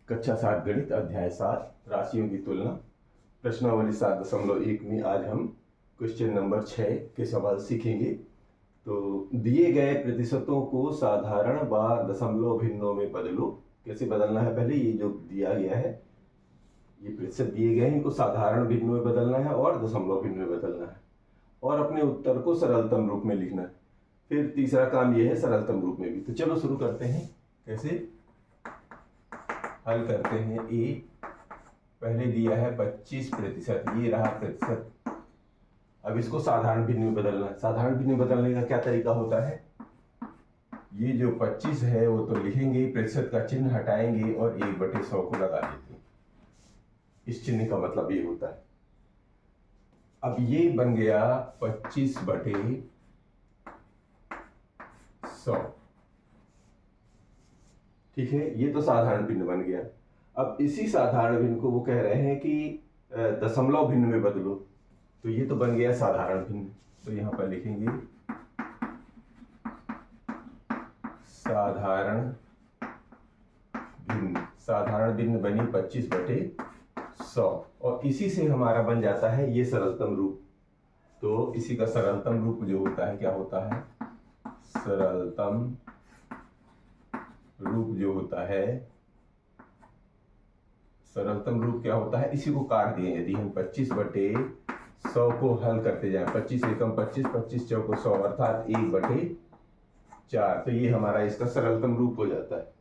कक्षा 7 गणित अध्याय 7 राशियों की तुलना प्रश्नावली 7.1 में आज हम क्वेश्चन नंबर 6 के सवाल सीखेंगे। तो दिए गए प्रतिशतों को साधारण व दशमलव भिन्नों में बदलो। कैसे बदलना है? पहले ये जो दिया गया है, ये प्रतिशत दिए गए हैं, इनको साधारण भिन्न में बदलना है और दशमलव भिन्न में बदलना है और अपने उत्तर को सरलतम रूप में लिखना है। फिर तीसरा काम ये है सरलतम रूप में भी। तो चलो शुरू करते हैं। कैसे हल करते हैं? ए पहले दिया है 25%, ये रहा प्रतिशत। अब इसको साधारण भिन्न में बदलना है। साधारण भिन्न में बदलने का क्या तरीका होता है? ये जो 25 है वो तो लिखेंगे, प्रतिशत का चिन्ह हटाएंगे और 1/100 को लगा देते हैं। इस चिन्ह का मतलब ये होता है। अब ये बन गया 25/100। ठीक है, ये तो साधारण भिन्न बन गया। अब इसी साधारण भिन्न को वो कह रहे हैं कि दशमलव भिन्न में बदलो। तो ये तो बन गया साधारण भिन्न। तो यहां पर लिखेंगे साधारण भिन्न। साधारण भिन्न बनी 25/100 और इसी से हमारा बन जाता है ये सरलतम रूप। तो इसी का सरलतम रूप जो होता है, क्या होता है? सरलतम रूप जो होता है, सरलतम रूप क्या होता है? इसी को काट दिए। यदि हम 25/100 को हल करते जाएं, 25 एकम 25, 25 चौको 100 अर्थात 1/4। तो ये हमारा इसका सरलतम रूप हो जाता है।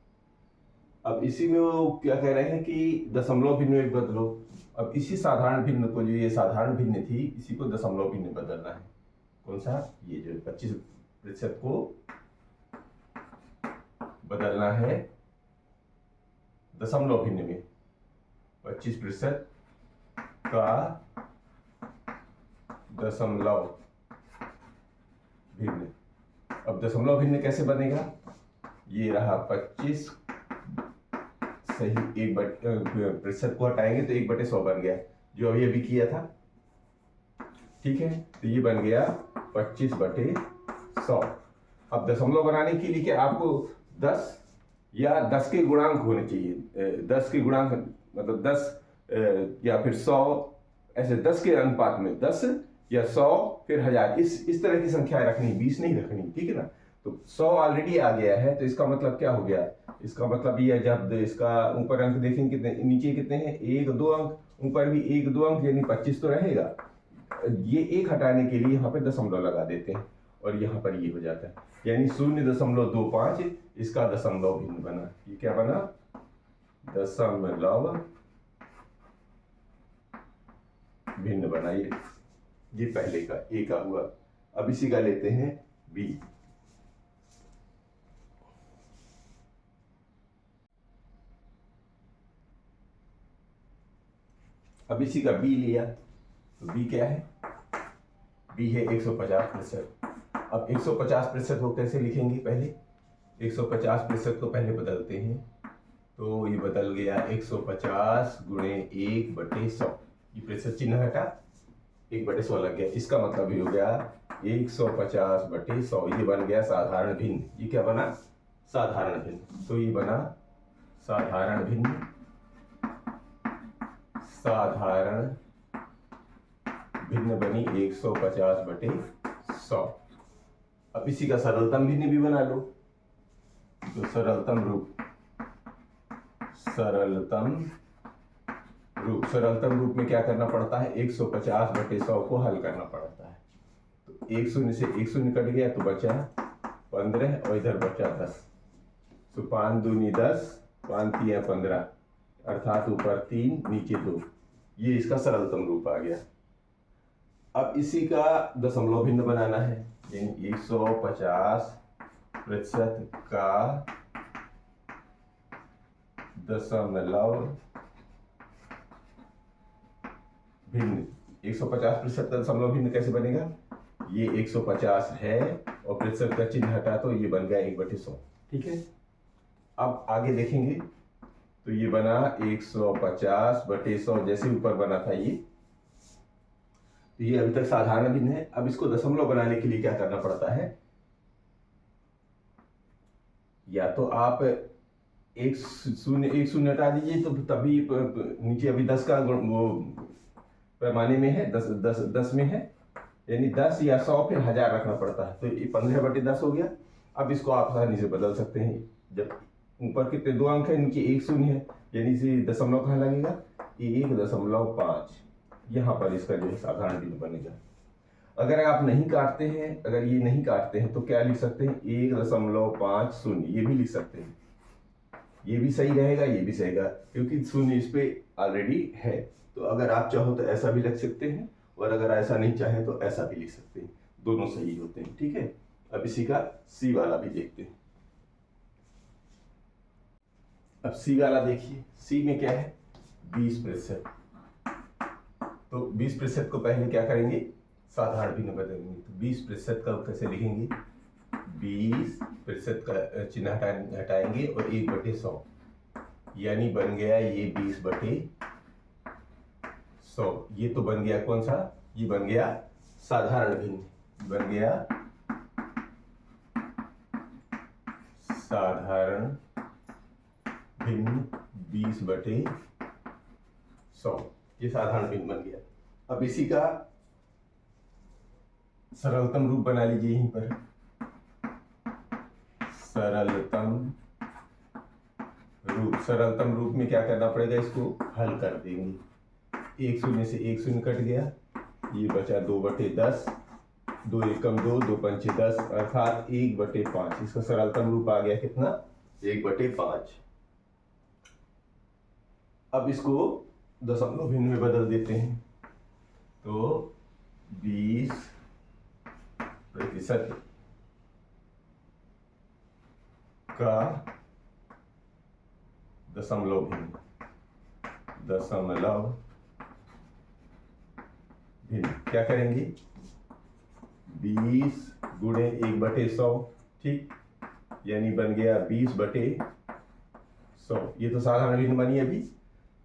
अब इसी में वो क्या कह रहे हैं कि दशमलव भिन्न में बदलो। अब इसी साधारण भिन्न को, जो ये साधारण भिन्न थी, इसी को दशमलव भिन्न में बदलना है। कौन सा? ये जो 25% को बदलना है दशमलव भिन्न में। 25% का दशमलव भिन्न। अब दशमलव भिन्न कैसे बनेगा? ये रहा 25 सही, प्रतिशत को हटाएंगे तो 1/100 बन गया, जो अभी अभी किया था। ठीक है, तो ये बन गया 25/100। अब दशमलव बनाने के लिए क्या आपको 10 या 10 के गुणांक होने चाहिए। 10 के गुणांक मतलब 10 या फिर 100, ऐसे 10 के अनुपात में 10 या 100 फिर 1000, इस तरह की संख्याएं रखनी, 20 नहीं रखनी। ठीक है ना? तो 100 ऑलरेडी आ गया है, तो इसका मतलब क्या हो गया? इसका मतलब ये है, जब इसका ऊपर अंक देखेंगे कितने, नीचे कितने हैं? 1-2 अंक, ऊपर भी 1-2 अंक, यानी 25 तो रहेगा। ये 1 हटाने के लिए यहाँ पे दशमलव लगा देते हैं और यहाँ पर ये हो जाता है, यानी 0.25। इसका दशमलव भिन्न बना। ये क्या बना? दशमलव भिन्न बना। ये पहले का ए का हुआ। अब इसी का लेते हैं बी। अब इसी का बी लिया, तो बी क्या है? बी है 150%। अब 150% को कैसे लिखेंगे? पहले 150% को पहले बदलते हैं। तो ये बदल गया 150 गुणे 1/100। ये प्रतिशत चिन्ह हटा, 1/100 लग गया। इसका मतलब ये हो गया 150/100। ये बन गया साधारण भिन्न। ये क्या बना? साधारण भिन्न। तो ये बना साधारण भिन्न। साधारण भिन्न बनी 150/100। अब इसी का सरलतम भिन्न भी बना लो। तो सरलतम रूप में क्या करना पड़ता है? 150/100 को हल करना पड़ता है। तो 1 शून्य से 1 शून्य कट गया तो बचा 15 और इधर बचा 10। तो 5 दूनी 10, 5 तिया 15, अर्थात ऊपर 3 नीचे 2। ये इसका सरलतम रूप आ गया। अब इसी का दशमलव भिन्न बनाना है, यानी 150% का दशमलव भिन्न। 150% का दशमलव भिन्न कैसे बनेगा? ये 150 है और प्रतिशत का चिन्ह हटा तो ये बन गया 1/100। ठीक है, अब आगे देखेंगे तो ये बना 150/100, जैसे ऊपर बना था ये। तो ये अभी तक साधारण भिन्न है। अब इसको दशमलव बनाने के लिए क्या करना पड़ता है? या तो आप एक शून्य हटा दीजिए तो तभी नीचे अभी 10 का वो पैमाने में है, 10 में है, यानी 10 या 100 फिर 1000 रखना पड़ता है, तो ये 15/10 हो गया। अब इसको आप आसानी से बदल सकते हैं। जब ऊपर कितने 2 अंक है, नीचे 1 शून्य है, यानी इसे दशमलव कहाँ लगेगा, 1.5 यहाँ पर इसका जो है साधारण बिंदु बनेगा। अगर आप नहीं काटते हैं, अगर ये नहीं काटते हैं तो क्या लिख सकते हैं, 1.50, ये भी लिख सकते हैं। ये भी सही रहेगा, ये भी सही रहेगा, क्योंकि शून्य इस पे ऑलरेडी है। तो अगर आप चाहो तो ऐसा भी लिख सकते हैं, और अगर ऐसा नहीं चाहे तो ऐसा भी लिख सकते हैं, दोनों सही होते हैं। ठीक है, अब इसी का सी वाला भी देखते हैं। अब सी वाला देखिए, सी में क्या है, 20%। तो 20% को पहले क्या करेंगे, साधारण भिन्न बदलेंगे। तो 20% का कैसे लिखेंगे, 20% का चिन्ह हटाएंगे और 1/100, यानी बन गया ये 20/100। ये तो बन गया कौन सा, ये बन गया साधारण भिन्न, बन गया साधारण भिन्न 20/100, ये साधारण भिन्न बन गया। अब इसी का सरलतम रूप बना लीजिए यहीं पर, सरलतम रूप में क्या करना पड़ेगा, इसको हल कर देंगे। 1 शून्य से 1 शून्य कट गया, ये बचा 2/10, 2 एकम 2, 2 पंचे 10, अर्थात 1/5। इसका सरलतम रूप आ गया कितना, 1/5। अब इसको दशमलव भिन्न में बदल देते हैं, तो 20% का दशमलव भिन्न, क्या करेंगे, 20 गुणे 1/100, ठीक, यानी बन गया 20/100। ये तो साधारण भिन्न बनी अभी।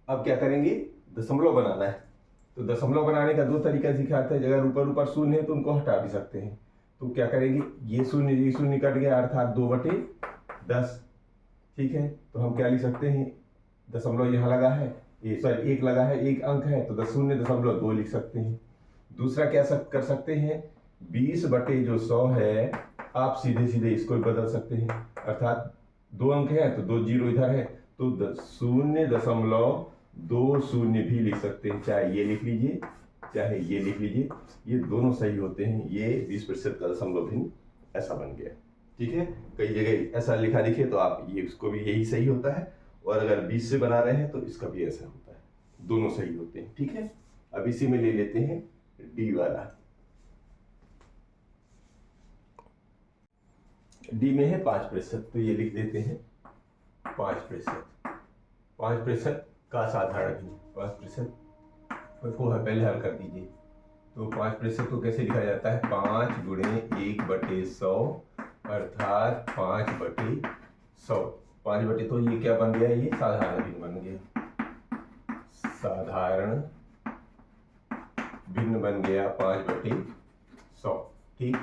अब क्या करेंगे, दशमलव बनाना है। तो दशमलव बनाने का 2 तरीका सिखाते हैं। अगर ऊपर शून्य है तो उनको हटा भी सकते हैं। तो क्या करेंगे, ये शून्य कट गया, अर्थात 2/10, ठीक है। तो हम क्या लिख सकते हैं, दशमलव यहाँ लगा है, ये सॉरी 1 लगा है, 1 अंक है, तो 0.2 लिख सकते हैं। दूसरा क्या कर सकते हैं, 20/100 है, आप सीधे सीधे इसको भी बदल सकते हैं, अर्थात 2 अंक है तो 2 जीरो इधर है, तो 0.20 भी लिख सकते हैं। चाहे ये लिख लीजिए चाहे ये लिख लीजिए, ये दोनों सही होते हैं। ये 20% का दशमलव भिन्न ऐसा बन गया, ठीक है। कई जगह ऐसा लिखा दिखे तो आप ये उसको भी यही सही होता है, और अगर 20 से बना रहे हैं तो इसका भी ऐसा होता है, दोनों सही होते हैं, ठीक है। अब इसी में ले लेते हैं डी वाला। डी में है 5%, तो ये लिख देते हैं 5% का साधारण भिन्न, 5% को पहले हल कर दीजिए। तो 5% को कैसे लिखा जाता है, 5 गुणे 1/100, अर्थात 5/100। 5/, तो ये क्या बन गया, ये साधारण भिन्न बन गया, साधारण भिन्न बन गया 5/100, ठीक।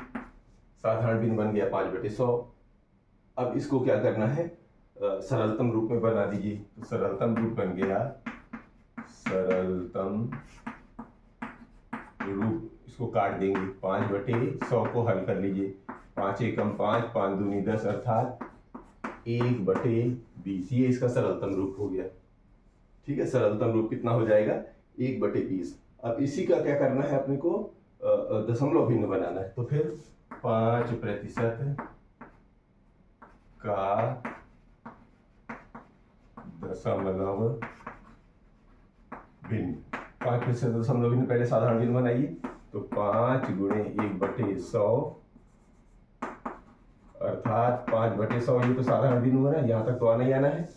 साधारण भिन्न बन गया 5/100। अब इसको क्या करना है, सरलतम रूप में बना दीजिए। तो सरलतम रूप बन गया, सरलतम रूप, इसको काट देंगे, 5/100 को हल कर लीजिए, 5 एकम 5, 5 दूनी 10, अर्थात 1/20। ये इसका सरलतम रूप हो गया, ठीक है। सरलतम रूप कितना हो जाएगा, 1/20। अब इसी का क्या करना है अपने को, दशमलव भिन्न बनाना है। तो फिर 5% का दशमलव भिन्न, 5% दशमलव भिन्न, पहले साधारण भिन्न बनाइए। तो 5 गुणे 1/100, अर्थात 5/100। ये तो साधारण भिन्न हो रहा है, यहाँ तक तो आना ही आना है।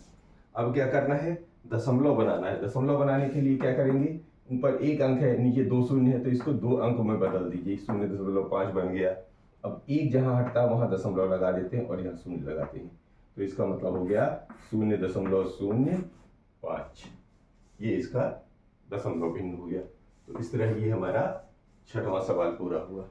अब क्या करना है, दशमलव बनाना है। दशमलव बनाने के लिए क्या करेंगे, ऊपर 1 अंक है, नीचे 2 शून्य है, तो इसको 2 अंकों में बदल दीजिए, 0.5 बन गया। अब 1 जहाँ हटता है वहाँ दशमलव लगा देते हैं, और यहाँ शून्य लगाते हैं, तो इसका मतलब हो गया 0.05। ये इसका दशमलव भिन्न हो गया। तो इस तरह ये हमारा 6वां सवाल पूरा हुआ।